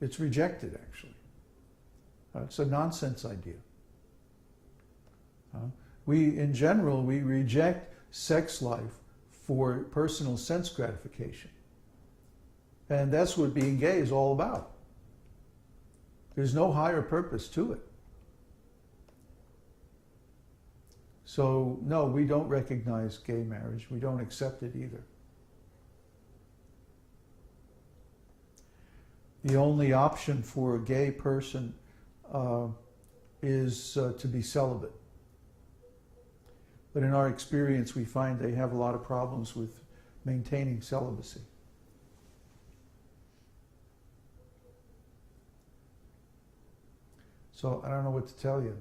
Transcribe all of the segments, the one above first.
It's rejected, actually. It's a nonsense idea. In general, we reject sex life for personal sense gratification. And that's what being gay is all about. There's no higher purpose to it. So, no, we don't recognize gay marriage. We don't accept it either. The only option for a gay person is to be celibate. But in our experience, we find they have a lot of problems with maintaining celibacy. So I don't know what to tell you.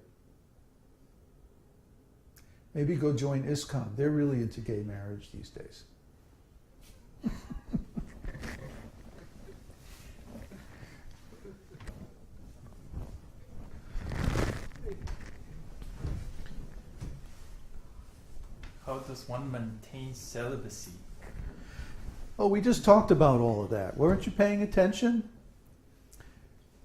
Maybe go join ISKCON. They're really into gay marriage these days. How does one maintain celibacy? Oh, we just talked about all of that. Weren't you paying attention?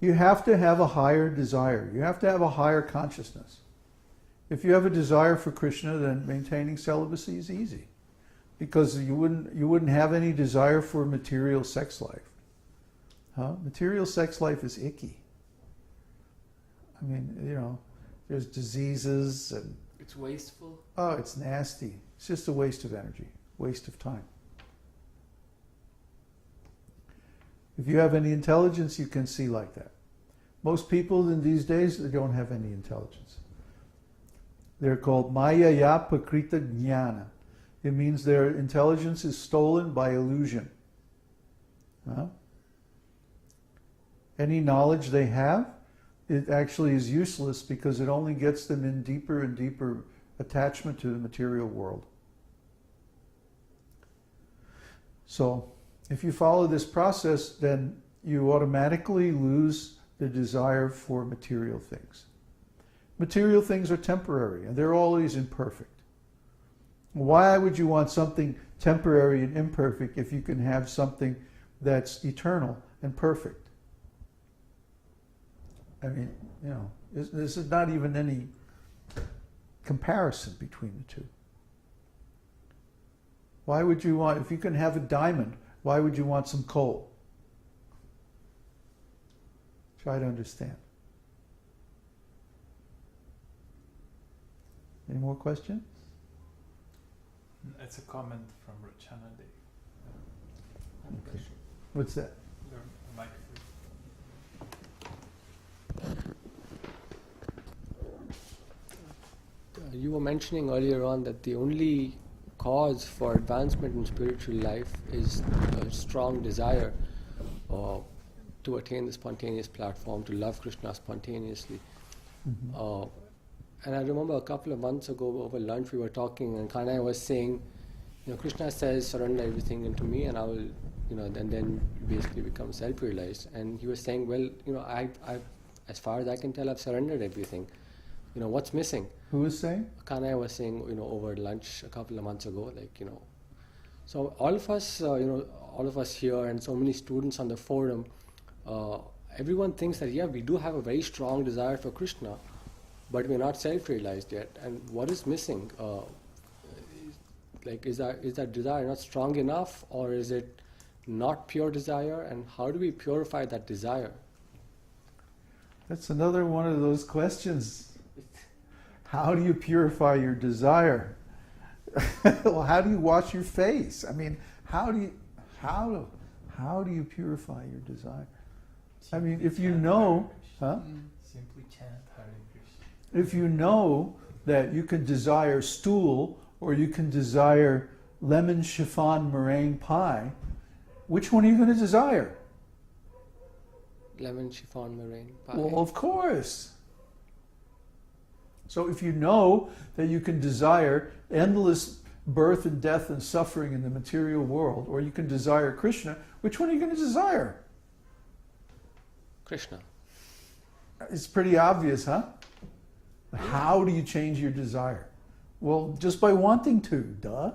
You have to have a higher desire. You have to have a higher consciousness. If you have a desire for Krishna, then maintaining celibacy is easy, because you wouldn't have any desire for material sex life. Material sex life is icky. I mean, there's diseases and it's wasteful. Oh, it's nasty. It's just a waste of energy, waste of time. If you have any intelligence, you can see like that. Most people in these days, they don't have any intelligence. They're called maya pakrita jnana. It means their intelligence is stolen by illusion. Any knowledge they have, it actually is useless, because it only gets them in deeper and deeper attachment to the material world. So, if you follow this process, then you automatically lose the desire for material things. Material things are temporary, and they're always imperfect. Why would you want something temporary and imperfect if you can have something that's eternal and perfect? I mean, this is not even any comparison between the two. Why would you want, if you can have a diamond, why would you want some coal? Try to understand. Any more questions? It's a comment from Rachana Day. Okay. What's that? Your mic. You were mentioning earlier on that the only cause for advancement in spiritual life is a strong desire to attain the spontaneous platform, to love Krishna spontaneously. Mm-hmm. And I remember a couple of months ago over lunch we were talking, and Kanai was saying, Krishna says, surrender everything into me and I will, and then basically become self-realized. And he was saying, well, I've, as far as I can tell, I've surrendered everything. What's missing? Who was saying? Kanai was saying, over lunch a couple of months ago, So all of us here and so many students on the forum, everyone thinks that, we do have a very strong desire for Krishna, but we're not self-realized yet. And what is missing? Is that desire not strong enough, or is it not pure desire? And how do we purify that desire? That's another one of those questions. How do you purify your desire? Well, how do you wash your face? I mean, how do you purify your desire? I mean, if you know, Simply chant Hare Krishna. If you know that you can desire stool or you can desire lemon chiffon meringue pie, which one are you going to desire? Lemon chiffon meringue pie. Well, of course. So if you know that you can desire endless birth and death and suffering in the material world, or you can desire Krishna, which one are you going to desire? Krishna. It's pretty obvious, huh? How do you change your desire? Well, just by wanting to, duh.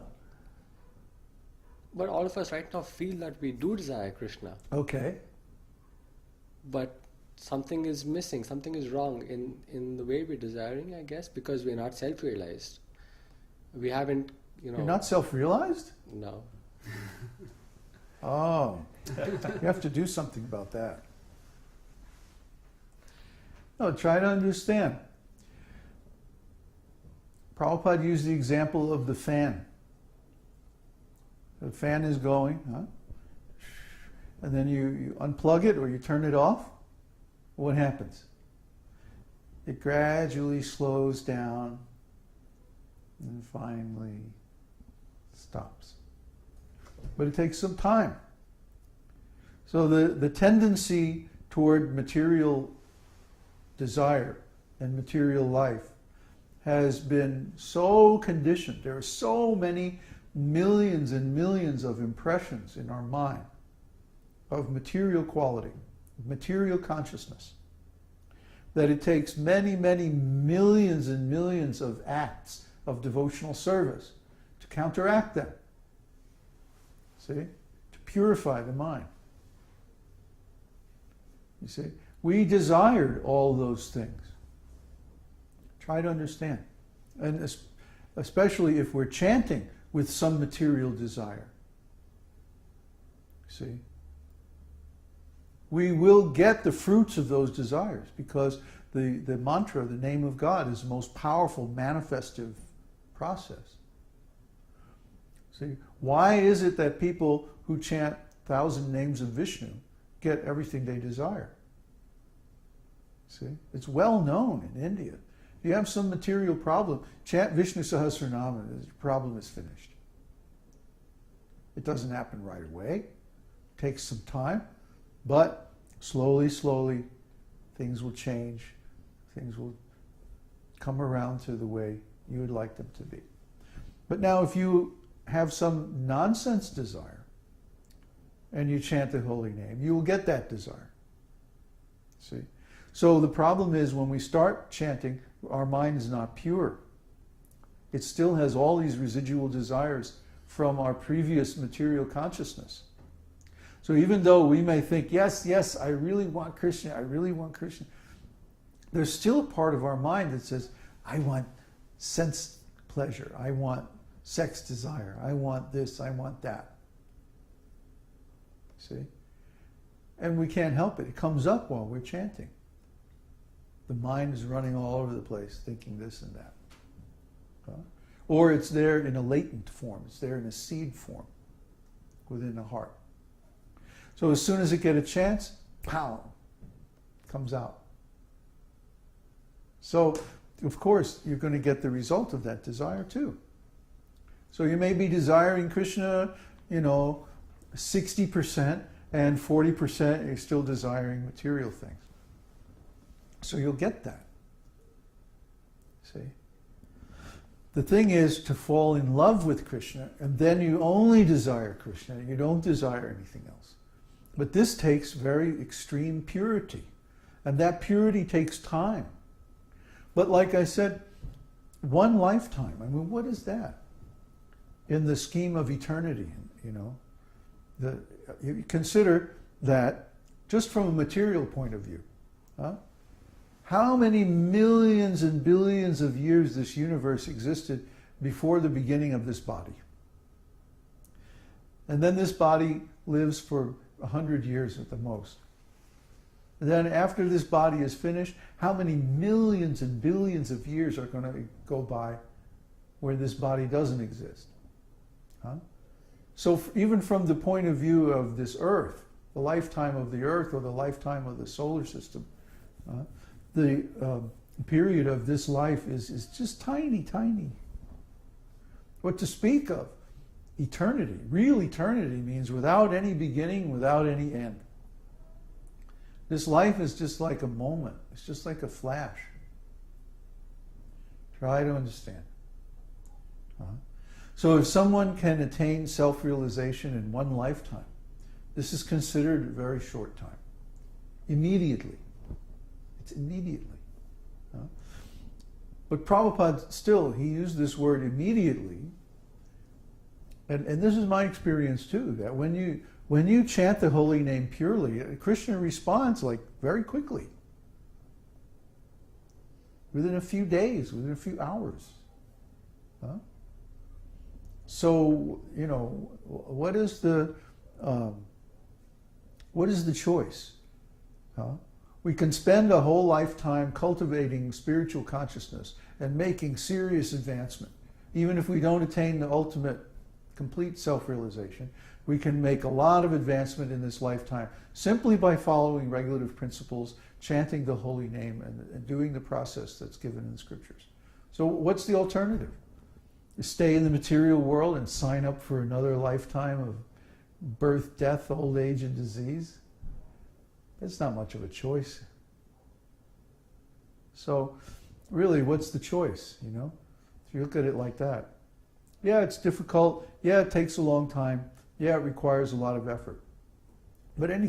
But all of us right now feel that we do desire Krishna. Okay. but something is missing, something is wrong in the way we're desiring, I guess, because we're not self-realized. We haven't, You're not self-realized? No. Oh, you have to do something about that. No, try to understand. Prabhupada used the example of the fan. The fan is going, and then you unplug it or you turn it off. What happens? It gradually slows down and finally stops. But it takes some time. So the tendency toward material desire and material life has been so conditioned. There are so many millions and millions of impressions in our mind of material quality, material consciousness, that it takes many, many millions and millions of acts of devotional service to counteract them. See? To purify the mind. You see? We desired all those things. Try to understand. And especially if we're chanting with some material desire. See? We will get the fruits of those desires because the mantra, the name of God, is the most powerful manifestive process. See, why is it that people who chant 1,000 names of Vishnu get everything they desire? See, it's well known in India. If you have some material problem, chant Viṣṇusahasranāma, the problem is finished. It doesn't happen right away. It takes some time. But slowly, slowly, things will change. Things will come around to the way you would like them to be. But now if you have some nonsense desire and you chant the holy name, you will get that desire. See? So the problem is when we start chanting, our mind is not pure. It still has all these residual desires from our previous material consciousness. So even though we may think, yes, yes, I really want Krishna, I really want Krishna, there's still a part of our mind that says, I want sense pleasure, I want sex desire, I want this, I want that. See? And we can't help it. It comes up while we're chanting. The mind is running all over the place, thinking this and that. Or it's there in a latent form. It's there in a seed form within the heart. So as soon as it gets a chance, pow, it comes out. So, of course, you're going to get the result of that desire too. So you may be desiring Krishna, 60%, and 40% you're still desiring material things. So you'll get that. See? The thing is to fall in love with Krishna, and then you only desire Krishna, you don't desire anything else. But this takes very extreme purity, and that purity takes time. But like I said, one lifetime, what is that? In the scheme of eternity, you consider that just from a material point of view. How many millions and billions of years this universe existed before the beginning of this body? And then this body lives for 100 years at the most. And then after this body is finished, how many millions and billions of years are going to go by where this body doesn't exist? So even from the point of view of this earth, the lifetime of the earth or the lifetime of the solar system, the period of this life is just tiny, tiny. What to speak of eternity? Real eternity means without any beginning, without any end. This life is just like a moment. It's just like a flash. Try to understand. So if someone can attain self-realization in one lifetime, this is considered a very short time. Immediately. It's immediately. But Prabhupada still, he used this word immediately. And this is my experience too, that when When you chant the holy name purely, Krishna responds like very quickly. Within a few days, within a few hours. Huh? So, what is the choice? Huh? We can spend a whole lifetime cultivating spiritual consciousness and making serious advancement. Even if we don't attain the ultimate complete self-realization, we can make a lot of advancement in this lifetime simply by following regulative principles, chanting the holy name, and doing the process that's given in the scriptures. So what's the alternative? To stay in the material world and sign up for another lifetime of birth, death, old age, and disease? That's not much of a choice. So really, what's the choice, If you look at it like that. Yeah, it's difficult. Yeah, it takes a long time. Yeah, it requires a lot of effort. But anything